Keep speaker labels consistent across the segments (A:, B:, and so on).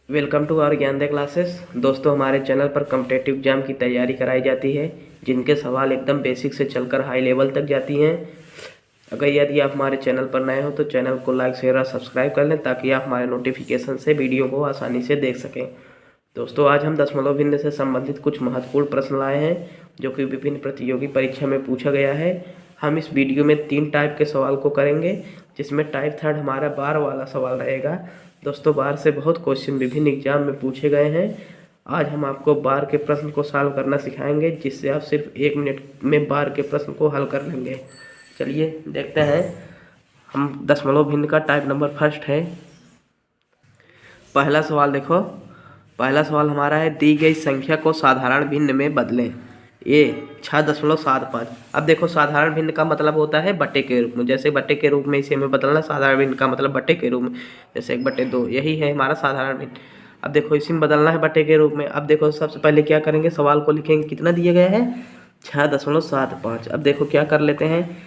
A: Welcome to our Gyanoday classes. दोस्तों, हमारे channel पर कॉम्पिटिटिव एग्जाम की तैयारी कराई जाती है, जिनके सवाल एकदम बेसिक से चलकर हाई लेवल तक जाती हैं। अगर यदि आप हमारे चैनल पर नए हो तो चैनल को लाइक शेयर और सब्सक्राइब कर लें, ताकि आप हमारे नोटिफिकेशन से वीडियो को आसानी से देख सकें। दोस्तों, आज हम दशमलव भिन्न से संबंधित कुछ महत्वपूर्ण प्रश्न लाए हैं, जो कि विभिन्न प्रतियोगी परीक्षा में पूछा गया है। हम इस वीडियो में 3 टाइप के सवाल को करेंगे, जिसमें टाइप थर्ड हमारा बार वाला सवाल रहेगा। दोस्तों, बार से बहुत क्वेश्चन विभिन्न एग्जाम में पूछे गए हैं। आज हम आपको बार के प्रश्न को सॉल्व करना सिखाएंगे, जिससे आप सिर्फ 1 मिनट में बार के प्रश्न को हल कर लेंगे। चलिए देखते हैं। हम दशमलव भिन्न का टाइप नंबर फर्स्ट है। पहला सवाल देखो। पहला सवाल हमारा है, दी गई संख्या को साधारण भिन्न में बदलें। ए 6.75। अब देखो, साधारण भिन्न का मतलब होता है बट्टे के रूप में। जैसे बट्टे के रूप में इसे हमें बदलना, साधारण भिन्न का मतलब बट्टे के रूप में, जैसे 1/2, यही है हमारा साधारण भिन्न। अब देखो, इसी में बदलना है बट्टे के रूप में। अब देखो, सबसे पहले क्या करेंगे, सवाल को लिखेंगे, कितना दिया गया है 6.75। अब देखो क्या कर लेते हैं,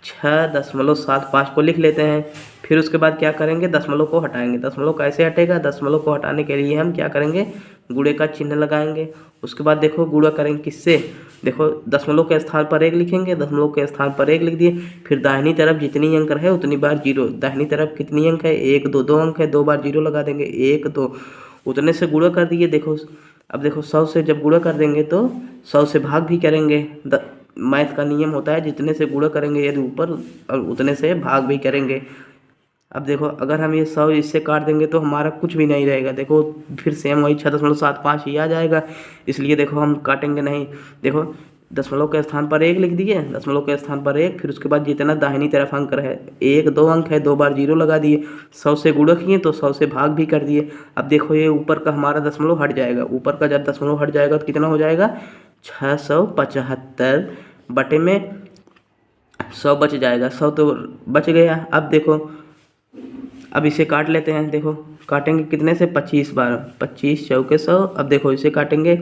A: 6.75 को लिख लेते हैं। फिर उसके बाद क्या करेंगे, दशमलव को हटाएंगे। दशमलव कैसे हटेगा, दशमलव को हटाने के लिए हम क्या करेंगे, गुणे का चिन्ह लगाएंगे। उसके बाद देखो गुणा करेंगे किससे, देखो दशमलव के स्थान पर 1 लिखेंगे, दशमलव के स्थान पर 1 लिख दिए। फिर दाहिनी तरफ जितनी अंक है उतनी बार 0। दाहिनी तरफ कितनी अंक है, 1 2 2 अंक है, 2 बार 0 लगा देंगे, 1 2, उतने से गुणा कर दिए। देखो, अब देखो 100 से जब गुणा कर देंगे तो 100 से भाग भी करेंगे। मैथ का नियम होता है, जितने से गुणा करेंगे यदि ऊपर, और उतने से भाग भी करेंगे। अब देखो, अगर हम ये 100 इससे काट देंगे तो हमारा कुछ भी नहीं रहेगा। देखो फिर सेम वही 6.75 ही आ जाएगा, इसलिए देखो हम काटेंगे नहीं। देखो, दशमलव के स्थान पर 1 लिख दिए, दशमलव के स्थान पर 1। फिर उसके बाद जितना दाहिनी तरफ अंक है, 1 2 अंक है, 2 बार 0 लगा दिए। 100 से गुणा किए तो 100 से भाग भी कर दिए। अब देखो, ये ऊपर का हमारा दशमलव हट जाएगा। ऊपर का जब दशमलव हट जाएगा तो कितना हो जाएगा, 675 बटे में 100 बच जाएगा। 100 तो बच गया। अब देखो, अब इसे काट लेते हैं। देखो काटेंगे कितने से, 25 बार, 25 चौके 100। अब देखो इसे काटेंगे,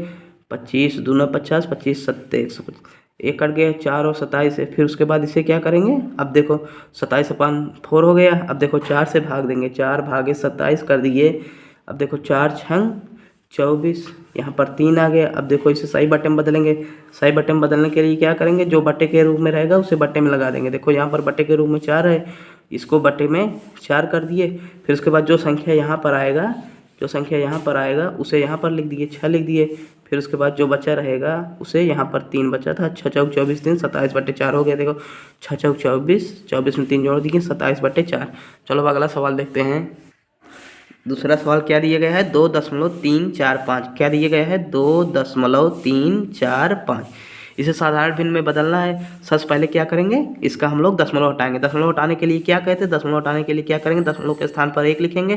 A: 25 दूना 50, 25 सत्ते 125, एक कट गया, 4 और 27 है। फिर उसके बाद इसे क्या करेंगे, अब देखो 27 अपान 4 हो गया। अब देखो 4 से भाग देंगे, 4 भागे 27 कर दिए। अब देखो 4 छंग 24, यहाँ पर 3 आ गया। अब देखो इसे सही बट्टे में बदलेंगे। सही बट्टे में बदलने के लिए क्या करेंगे, जो बट्टे के रूप में रहेगा उसे बट्टे में लगा देंगे। देखो यहाँ पर बट्टे के रूप में 4 है, इसको बट्टे में 4 कर दिए। फिर उसके बाद जो संख्या यहाँ पर आएगा, जो संख्या यहाँ पर आएगा उसे यहाँ पर लिख दिए, 6 लिख दिए। फिर उसके बाद जो बचा रहेगा उसे यहाँ पर 3 बचा था, 6 चौक 24 दिन 27/4 हो गया। देखो 6 चौक 24, 24 में 3 जोड़ दिए, 27/4। चलो अब अगला सवाल देखते हैं। दूसरा सवाल क्या दिया गया है, 2.345। क्या दिया गया है, 2.345। इसे साधारण भिन्न में बदलना है। सबसे पहले क्या करेंगे, इसका हम लोग दशमलव हटाएंगे। दशमलव हटाने के लिए क्या कहते हैं, दशमलव हटाने के लिए क्या करेंगे, दशमलव के स्थान पर 1 लिखेंगे।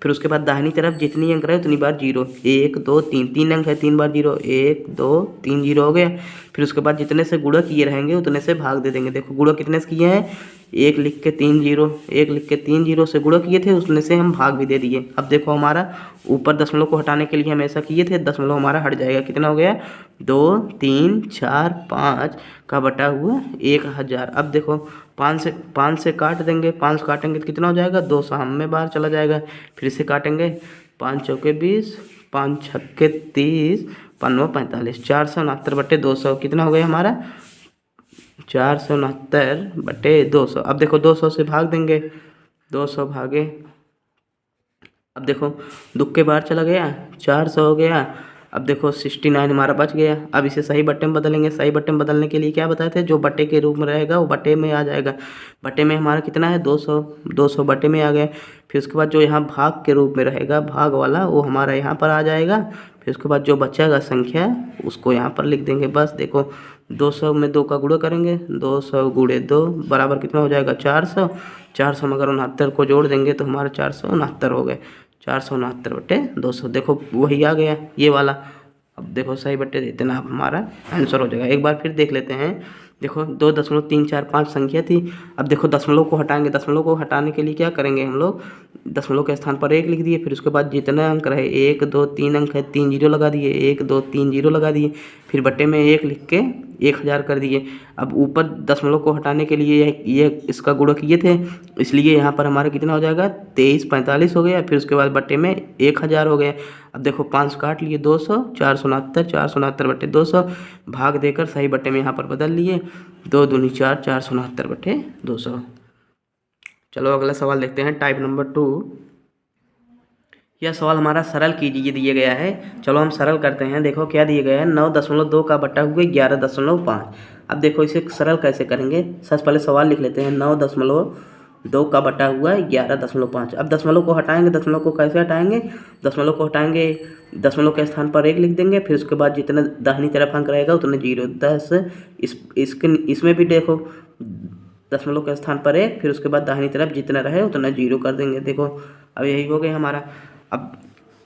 A: फिर उसके बाद दाहिनी तरफ जितनी अंक रहे उतनी बार 0, 1 2 3, 3 अंक है, 3 बार 0, 1 2 3 0 हो गया। फिर उसके बाद जितने से गुणा किए रहेंगे उतने से भाग दे देंगे। देखो गुणा कितने से किए हैं, 1 लिख के 3 0, 1 लिख के 3 0 से गुणा किए थे, उसमें से हम भाग भी दे दिए। अब देखो हमारा ऊपर दशमलव को हटाने के लिए हम ऐसा किए थे, दशमलव हमारा हट जाएगा। कितना हो गया, 2 3 4 5 का बटा हुआ 1000। अब देखो 5 से काट देंगे, 5 काटेंगे तो कितना हो जाएगा, 2 में बाहर चला जाएगा। फिर से काटेंगे, 5 चौके 20, 5 छक्के 30, 5 45, 469/200 कितना हो गया हमारा, 469/200। अब देखो 200 से भाग देंगे, 200 भागे, अब देखो दुख के बाहर चला गया, 400 हो गया। अब देखो 69 हमारा बच गया। अब इसे सही बट्टे में बदलेंगे। सही बट्टे में बदलने के लिए क्या बताए थे, जो बट्टे के रूप में रहेगा वो बट्टे में आ जाएगा। बट्टे में हमारा कितना है, 200, 200 बट्टे में आ गया। फिर उसके बाद जो यहाँ भाग के रूप में रहेगा, भाग वाला, वो हमारा यहाँ पर आ जाएगा। फिर उसके बाद जो बचेगा संख्या उसको यहाँ पर लिख देंगे। बस देखो 200 में 2 का गुणा करेंगे, 200 गुणे 2 बराबर कितना हो जाएगा, 400। 400 में अगर 69 को जोड़ देंगे तो हमारा 469 हो गए, 469/200। देखो वही आ गया ये वाला। अब देखो सही बट्टे इतना हमारा आंसर हो जाएगा। एक बार फिर देख लेते हैं। देखो 2.345 संख्या थी। अब देखो दशमलव को हटाएंगे, दशमलव को हटाने के लिए क्या करेंगे हम लोग, दशमलव के स्थान पर 1 लिख दिए, फिर उसके बाद जितने अंक रहे 1 2 3 अंक है 3 जीरो लगा दिए, 1 2 3 जीरो लगा दिए, फिर बट्टे में 1 लिख के 1000 कर दिए। अब ऊपर दशमलव को हटाने के लिए ये इसका गुणक ये थे, इसलिए यहाँ पर हमारा कितना हो जाएगा 2345 हो गया, फिर उसके बाद बट्टे में 1000 हो गया। अब देखो 5 काट लिए 200, 469, 469 बट्टे 200, भाग देकर सही बट्टे में यहाँ पर बदल लिए, 2 दूनी 4, 469 बट्टे 200। चलो अगला सवाल देखते हैं, टाइप नंबर 2। यह सवाल हमारा सरल कीजिए दिया गया है। चलो हम सरल करते हैं। देखो क्या दिया गया है, 9.2 का बटा हुआ 11.5। अब देखो इसे सरल कैसे करेंगे, सबसे पहले सवाल लिख लेते हैं, 9.2 का बटा हुआ 11.5। अब दशमलव को हटाएंगे, दशमलव को कैसे हटाएंगे, दशमलव को हटाएंगे दशमलव के स्थान पर 1 लिख देंगे, फिर उसके बाद जितने दाहिनी तरफ अंक रहेगा उतने 0 10। इसमें भी देखो दशमलव के स्थान पर 1, फिर उसके बाद दाहिनी तरफ जितना रहे उतना 0 कर देंगे। देखो अब यही हो गया हमारा।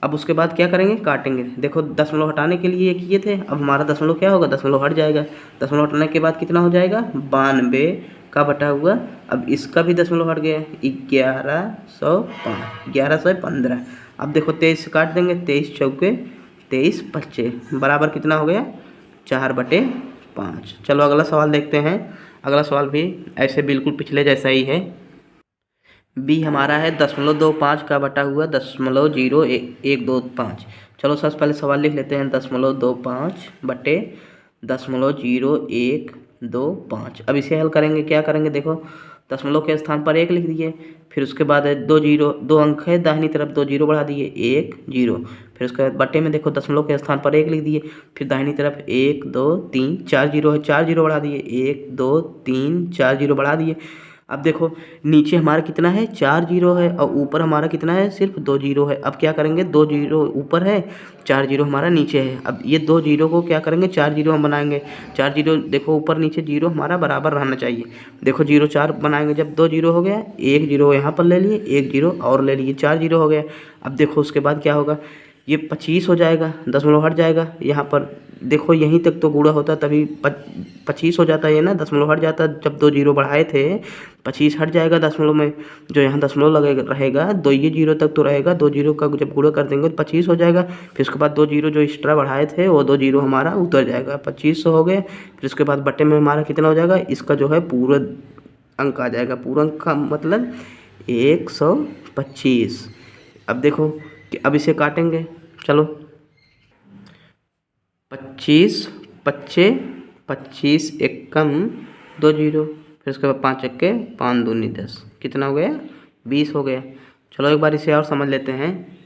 A: अब उसके बाद क्या करेंगे, काटेंगे। देखो दशमलव हटाने के लिए किए थे, अब हमारा दशमलव क्या होगा, दशमलव हट जाएगा। दशमलव हटाने के बाद कितना हो जाएगा 92 का बटा हुआ, अब इसका भी दशमलव हट गया 1115। अब देखो 23 से काट देंगे, 23 चौके 23 पच्चे बराबर कितना हो गया 4/5। चलो अगला सवाल देखते हैं। अगला सवाल भी ऐसे बिल्कुल पिछले जैसा ही है। बी हमारा है 0.25 का बटा हुआ 0.0125। चलो सबसे पहले सवाल लिख लेते हैं, 0.25 बटे 0.0125। अब इसे हल करेंगे, क्या करेंगे, देखो दशमलव के स्थान पर 1 लिख दिए, फिर उसके बाद 2 अंक है दाहिनी तरफ 2 जीरो बढ़ा दिए 1 0, फिर उसके बाद बटे में देखो दशमलव के स्थान पर 1 लिख दिए, फिर दाहिनी तरफ 1 2 3 4 जीरो है 4 जीरो बढ़ा दिए 1 2 3 4 जीरो बढ़ा दिए। अब देखो नीचे हमारा कितना है 4 जीरो है और ऊपर हमारा कितना है सिर्फ 2 जीरो है। अब क्या करेंगे, 2 जीरो ऊपर है 4 जीरो हमारा नीचे है। अब ये 2 जीरो को क्या करेंगे 4 जीरो हम बनाएंगे। 4 जीरो देखो ऊपर नीचे जीरो हमारा बराबर रहना चाहिए। देखो 0 4 बनाएंगे, जब 2 जीरो हो गया 1 जीरो यहाँ पर ले लिए, 1 जीरो और ले लिए, 4 जीरो हो गया। अब देखो उसके बाद क्या होगा, ये 25 हो जाएगा, दशमलव हट जाएगा। यहाँ पर देखो यहीं तक तो गुणा होता तभी 25 हो जाता है ना, दशमलव हट जाता, जब 2 जीरो बढ़ाए थे 25 हट जाएगा दशमलव में, जो यहाँ दशमलव लगेगा रहेगा 2 ये जीरो तक तो रहेगा, 2 जीरो का जब गुणा कर देंगे तो 25 हो जाएगा। फिर उसके बाद 2 जीरो जो एक्स्ट्रा बढ़ाए थे वो 2 जीरो हमारा उतर जाएगा, 2500 हो गए। फिर उसके बाद बटे में हमारा कितना हो जाएगा, इसका जो है पूरा अंक आ जाएगा, पूरा अंक का मतलब 125। अब देखो कि अब इसे काटेंगे। चलो 25 25 25 एकम 2 जीरो, फिर उसके बाद 5 एक्के 5 दूनी 10, कितना हो गया 20 हो गया। चलो एक बार इसे और समझ लेते हैं।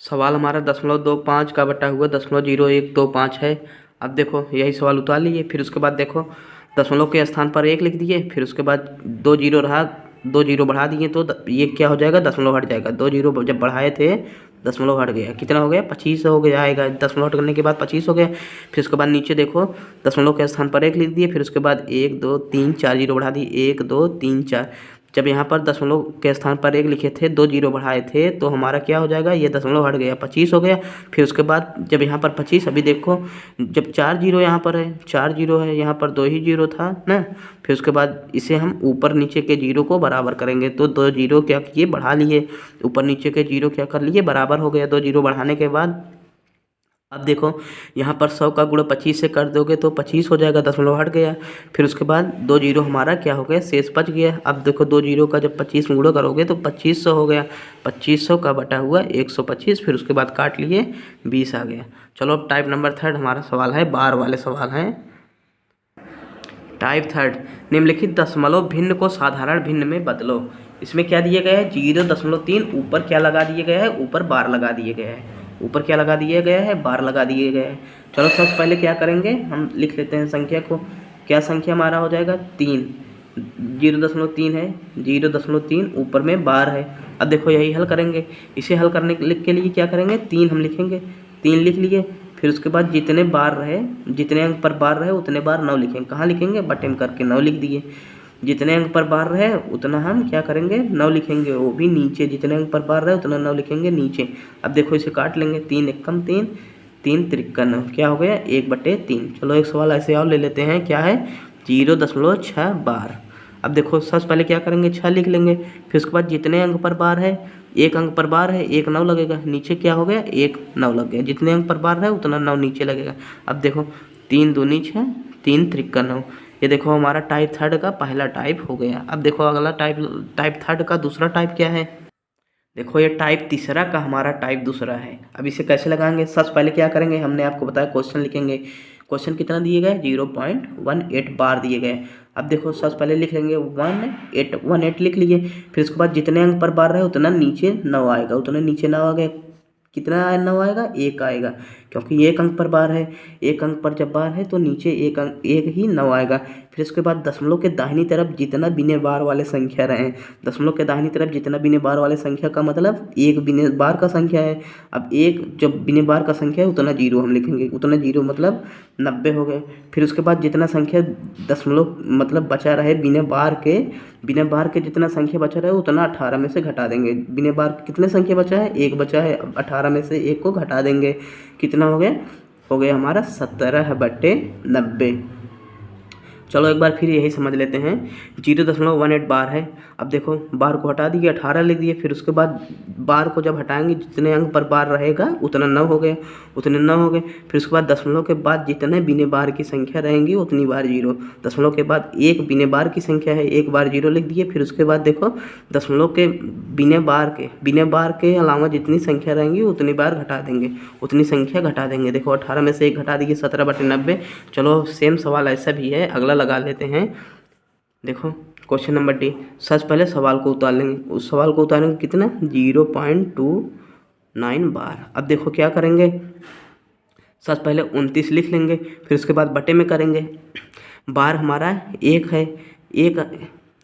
A: सवाल हमारा 0.25 का बटा हुआ 0.0125 है। अब देखो यही सवाल उतार लीजिए, फिर उसके बाद देखो दशमलव के स्थान पर 1 लिख दिए, फिर उसके बाद 2 जीरो रहा, 2 जीरो बढ़ा दिए तो ये क्या हो जाएगा, दशमलव हट जाएगा। 2 जीरो जब बढ़ाए थे दशमलव हट गया, कितना हो गया 25 हो गया आएगा, दशमलव हट करने के बाद 25 हो गया। फिर उसके बाद नीचे देखो दशमलव के स्थान पर 1 लिख दिए, फिर उसके बाद 1 2 3 4 जीरो बढ़ा दिए 1 2 3 4। जब यहाँ पर दशमलव के स्थान पर 1 लिखे थे 2 जीरो बढ़ाए थे तो हमारा क्या हो जाएगा, ये दशमलव हट गया 25 हो गया। फिर उसके बाद जब यहाँ पर 25, अभी देखो जब 4 जीरो यहाँ पर है 4 जीरो है, यहाँ पर 2 ही जीरो था ना, फिर उसके बाद इसे हम ऊपर नीचे के जीरो को बराबर करेंगे, तो 2 जीरो क्या किए बढ़ा लिए, ऊपर नीचे के जीरो क्या कर लिए बराबर हो गया 2 जीरो बढ़ाने के बाद। अब देखो यहाँ पर 100 का गुणा 25 से कर दोगे तो 25 हो जाएगा, दशमलव हट गया। फिर उसके बाद 2 जीरो हमारा क्या हो गया शेष बच गया। अब देखो 2 जीरो का जब 25 में गुणा करोगे तो 2500 हो गया, 2500 का बटा हुआ 125, फिर उसके बाद काट लिए 20 आ गया। चलो अब टाइप नंबर 3 हमारा सवाल है, बार वाले सवाल हैं। टाइप 3, निम्नलिखित दशमलव भिन्न को साधारण भिन्न में बदलो। इसमें क्या दिया गया है 0.3, ऊपर क्या लगा दिया गया है, ऊपर बार लगा दिए गया है, ऊपर क्या लगा दिया गया है बार लगा दिए गए हैं। चलो सबसे पहले क्या करेंगे, हम लिख लेते हैं संख्या को। क्या संख्या हमारा हो जाएगा 3, 0.3 है, 0.3 ऊपर में बार है। अब देखो यही हल करेंगे, इसे हल करने के लिए क्या करेंगे 3 हम लिखेंगे, 3 लिख लिए। फिर उसके बाद जितने बार रहे, जितने अंक पर बार रहे उतने बार 9 लिखेंगे। कहाँ लिखेंगे, बटे में करके 9 लिख दिए। जितने अंक पर बार रहे उतना हम क्या करेंगे 9 लिखेंगे, वो भी नीचे, जितने अंक पर बार रहे उतना 9 लिखेंगे नीचे। अब देखो इसे काट लेंगे, 3 एकम 3 3 त्रिक्का 9, क्या हो गया 1/3। चलो एक सवाल ऐसे और ले लेते हैं, क्या है 0.6 बार। अब देखो सबसे पहले क्या करेंगे 6 लिख लेंगे, फिर उसके बाद जितने अंक पर बार है, एक अंक पर बार है, एक 9 लगेगा, नीचे क्या हो गया एक 9 लग गया, जितने अंक पर बार है उतना 9 नीचे लगेगा। अब देखो 3 दूनी 6, 3 त्रिक्का 9, ये देखो हमारा टाइप थर्ड का पहला टाइप हो गया। अब देखो अगला टाइप थर्ड का दूसरा टाइप क्या है, देखो ये टाइप तीसरा का हमारा टाइप दूसरा है। अब इसे कैसे लगाएंगे, सबसे पहले क्या करेंगे, हमने आपको बताया क्वेश्चन लिखेंगे। क्वेश्चन कितना दिए गए 0.18 बार दिए गए। अब देखो सबसे पहले लिख लेंगे 18 लिख लीजिए, फिर उसके बाद जितने अंक पर बार रहे उतना नीचे 9 आएगा, उतना नीचे 9 आ गया, कितना 9 आएगा 1 आएगा, क्योंकि एक अंक पर बार है, एक अंक पर जब बार है तो नीचे एक ही 9 आएगा। फिर उसके बाद दशमलव के दाहिनी तरफ जितना बिने बार वाले संख्या रहे, दशमलव के दाहिनी तरफ जितना बिने बार वाले संख्या का मतलब एक बिने बार का संख्या है। अब एक जब बिने बार का संख्या है उतना जीरो हम लिखेंगे, उतना जीरो मतलब 90 हो गए। फिर उसके बाद जितना संख्या दशमलव मतलब बचा रहे बिना बार के जितना संख्या बचा रहे उतना 18 में से घटा देंगे। बिना बार कितने संख्या बचा है, एक बचा है, 18 में से एक को घटा देंगे, कितना हो गया हमारा 17/90। चलो एक बार फिर यही समझ लेते हैं, 0.18 बार है। अब देखो बार को हटा दिए, 18 लिख दिए, फिर उसके बाद बार को जब हटाएंगे जितने अंक पर बार रहेगा उतना 9 हो गया, उतने 9 हो गए। फिर उसके बाद दशमलव के बाद जितने बिने बार की संख्या रहेंगी उतनी बार जीरो, दशमलव के बाद एक बिने बार की संख्या है, एक बार जीरो लिख दिए। फिर उसके बाद देखो दशमलव के बिने बार के अलावा जितनी संख्या रहेंगी उतनी बार घटा देंगे, उतनी संख्या घटा देंगे। देखो 18 में से एक घटा दिए 17/90। चलो सेम सवाल ऐसा भी है, अगला लगा लेते हैं। देखो क्वेश्चन नंबर डी, सबसे पहले सवाल को उतार लेंगे, उस सवाल को उतारेंगे कितना 0.29 बार। अब देखो क्या करेंगे, सबसे पहले 29 लिख लेंगे, फिर उसके बाद बटे में करेंगे। बार हमारा एक है, एक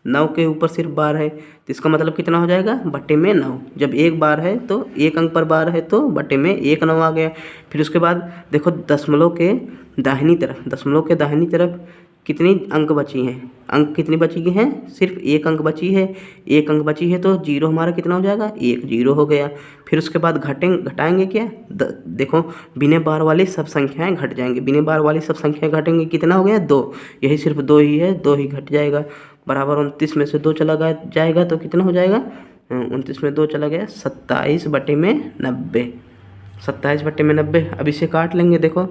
A: 9 के ऊपर सिर्फ बार है, तो इसका मतलब कितना हो जाएगा बटे में 9। जब एक बार है तो एक अंक पर बार है तो बटे में 1 9 आ गया। फिर उसके बाद देखो दशमलव के दाहिनी तरफ कितनी अंक बची हैं, अंक कितनी बची हैं, सिर्फ एक अंक बची है, एक अंक बची है तो जीरो हमारा कितना हो जाएगा 1 जीरो हो गया। फिर उसके बाद घटाएंगे क्या, देखो बिने बार वाली सब संख्याएं घट जाएंगे, बिने बार वाली सब संख्याएं घटेंगे, कितना हो गया 2, यही सिर्फ 2 ही है, 2 ही घट जाएगा, बराबर 29 में से 2 चला जाएगा तो कितना हो जाएगा 29 में 2 चला गया 27/90, 27/90। अब इसे काट लेंगे, देखो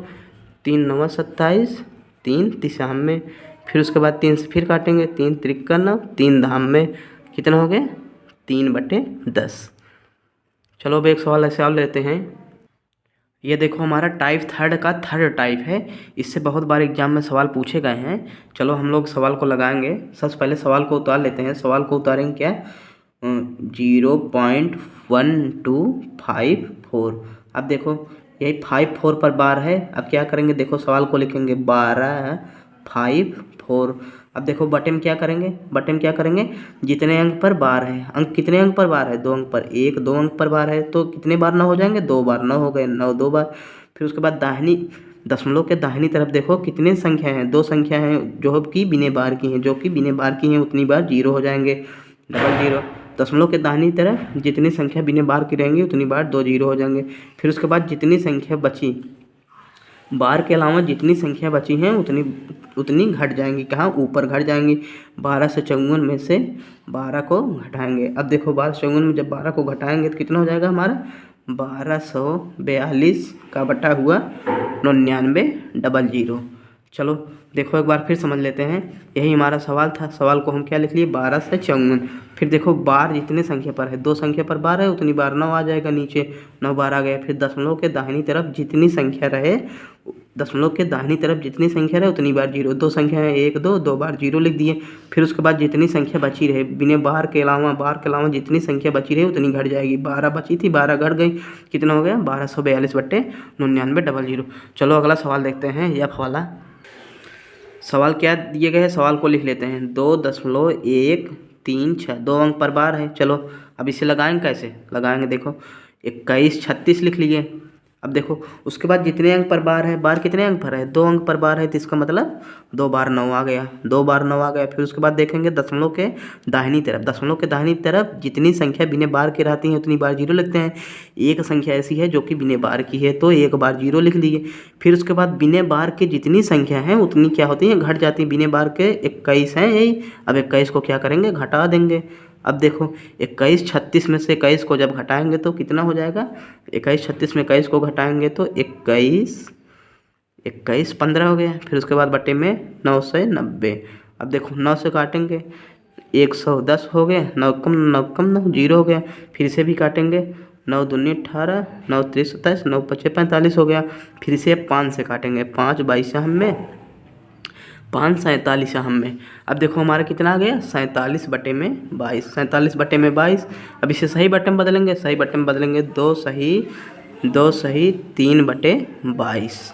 A: 3 9 27, 3 3 में, फिर उसके बाद 3 से फिर काटेंगे, 3 त्रिक्का 9, 3 धाम में, कितना हो गया 3/10। चलो अब एक सवाल ऐसे और लेते हैं। ये देखो हमारा टाइप थर्ड का थर्ड टाइप है, इससे बहुत बार एग्जाम में सवाल पूछे गए हैं। चलो हम लोग सवाल को लगाएंगे, सबसे पहले सवाल को उतार लेते हैं। सवाल को उतारेंगे क्या 0.1254। अब देखो यही 54 पर बार है। अब क्या करेंगे, देखो सवाल को लिखेंगे 1254। अब देखो बटे में क्या करेंगे, जितने अंक पर बार है, अंक कितने अंक पर बार है 2 अंक पर, 1 2 अंक पर बार है तो कितने बार 9 हो जाएंगे 2 बार, 9 हो गए, 9 2 बार। फिर उसके बाद दशमलव के दाहिनी तरफ देखो कितनी संख्या हैं, 2 संख्या हैं जो कि बिने बार की हैं, उतनी बार जीरो हो जाएंगे, डबल जीरो। दशमलव के दाहिनी तरफ जितनी संख्या बिने बार की रहेंगी उतनी बार 2 जीरो हो जाएंगे। फिर उसके बाद जितनी संख्या बची, बार के अलावा जितनी संख्या बची हैं उतनी घट जाएंगी, कहाँ ऊपर घट जाएंगी। 12 से 54 में से 12 को घटाएंगे। अब देखो 12 से 54 में जब 12 को घटाएंगे तो कितना हो जाएगा हमारा 1242 का बटा हुआ 9900। चलो देखो एक बार फिर समझ लेते हैं, यही हमारा सवाल था। सवाल को हम क्या लिख लिए 12 से 54। फिर देखो बार जितने संख्या पर है, 2 संख्या पर बार है उतनी बार 9 आ जाएगा, नीचे 9 बार आ गया। फिर दशमलव के दाहिनी तरफ जितनी संख्या रहे उतनी बार जीरो, 2 संख्या है 1 2, 2 बार जीरो लिख दिए। फिर उसके बाद जितनी संख्या बची रहे बिना बार के अलावा जितनी संख्या बची रहे उतनी घट जाएगी। 12 बची थी, 12 घट गई, कितना हो गया 1242/9900। चलो अगला सवाल देखते हैं, यह वाला सवाल क्या दिए गए हैं, सवाल को लिख लेते हैं 2.136, 2 अंक पर बार है। चलो अब इसे लगाएंगे, कैसे लगाएंगे, देखो 21 36 लिख लीजिए, अब देखो उसके बाद जितने अंक पर बार है, बार कितने अंक पर है, 2 अंक पर बार है, तो इसका मतलब 2 बार 9 आ गया, 2 बार 9 आ गया। फिर उसके बाद देखेंगे दशमलव के दाहिनी तरफ, दशमलव के दाहिनी तरफ जितनी संख्या बिना बार के रहती है उतनी बार जीरो लिखते हैं। एक संख्या ऐसी है जो कि बिना बार की है, तो एक बार जीरो लिख दिए। फिर उसके बाद बिना बार के जितनी संख्या है उतनी क्या होती है, घट जाती है। बिना बार के 21 हैं यही, अब 21 को क्या करेंगे, घटा देंगे। अब देखो 21 36 में से 21 को जब घटाएंगे तो कितना हो जाएगा, 21 36 में 21 को घटाएंगे तो 21 15 हो गया। फिर उसके बाद बटे में 9 से 90। अब देखो 9 से काटेंगे 110 हो गया, 9 कम 9 जीरो हो गया। फिर से भी काटेंगे 9 दूनी 18, 9 3 27, 9 5 45 हो गया। फिर से 5 से काटेंगे, 5 22 में 5 47 हम में। अब देखो हमारा कितना आ गया, 47 बटे में 22, 47 बटे में 22। अब इसे सही बटन बदलेंगे, सही बटन बदलेंगे 2 सही 3 बटे 22।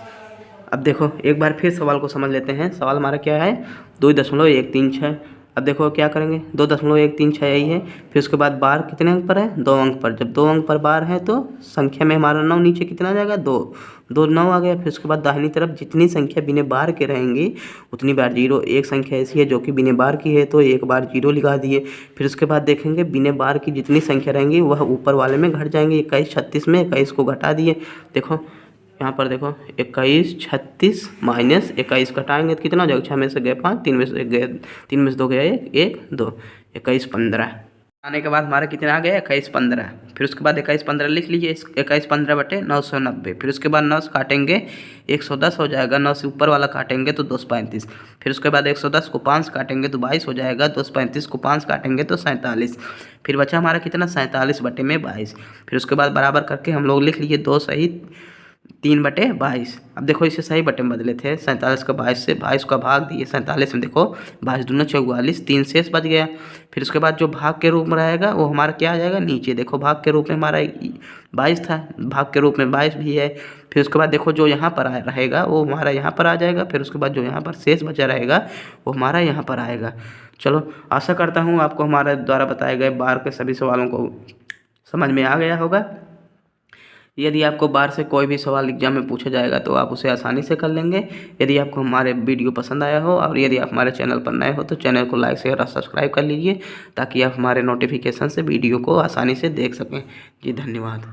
A: अब देखो एक बार फिर सवाल को समझ लेते हैं। सवाल हमारा क्या है, 2.136। अब देखो क्या करेंगे, 2.136 यही है। फिर उसके बाद बार कितने अंक पर है, 2 अंक पर। जब 2 अंक पर बार है तो संख्या में हमारा 9 नीचे कितना आ जाएगा, 2 9 आ गया। फिर उसके बाद दाहिनी तरफ जितनी संख्या बिना बार के रहेंगी उतनी बार जीरो। एक संख्या ऐसी है जो कि बिना बार की है, तो एक बार जीरो लिखा दिए। फिर उसके बाद देखेंगे बिना बार की जितनी संख्या रहेंगी वह ऊपर वाले में घट जाएंगे। 21 36 में 21 को घटा दिए। देखो यहाँ पर देखो 21 36 माइनस 21 घटाएंगे तो कितना हो जाएगा, 6 में से गए 5, 3 में से गए 3 में से 2 गया 1 2, 21 15 आने के बाद हमारा कितना आ गया, 21 15। फिर उसके बाद 21 15 लिख लीजिए, 21 15 बटे 990। फिर उसके बाद 9 से काटेंगे 110 हो जाएगा, 9 से ऊपर वाला काटेंगे तो 235। फिर उसके बाद 110 को 5 काटेंगे तो 22 हो जाएगा, 235 को 5 काटेंगे तो 47। फिर बचा हमारा कितना, 47 बटे में 22। फिर उसके बाद बराबर करके हम लोग लिख लीजिए 2 सही 3 बटे 22। अब देखो इसे सही बटन बदले थे, 47 का 22 से 22 का भाग दिए 47 में। देखो 22 दूना 44, 3 शेष बच गया। फिर उसके बाद जो भाग के रूप में रहेगा वो हमारा क्या आ जाएगा, नीचे देखो भाग के रूप में हमारा 22 था, भाग के रूप में 22 भी है। फिर उसके बाद देखो जो यहाँ पर रहेगा वो हमारा यहाँ पर आ जाएगा। फिर उसके बाद जो यहाँ पर शेष बचा रहेगा वो हमारा यहाँ पर आएगा। चलो आशा करता हूँ आपको हमारे द्वारा बताए गए बार के सभी सवालों को समझ में आ गया होगा। यदि आपको बार से कोई भी सवाल एग्जाम में पूछा जाएगा तो आप उसे आसानी से कर लेंगे। यदि आपको हमारे वीडियो पसंद आया हो और यदि आप हमारे चैनल पर नए हो तो चैनल को लाइक शेयर और सब्सक्राइब कर लीजिए ताकि आप हमारे नोटिफिकेशन से वीडियो को आसानी से देख सकें। जी धन्यवाद।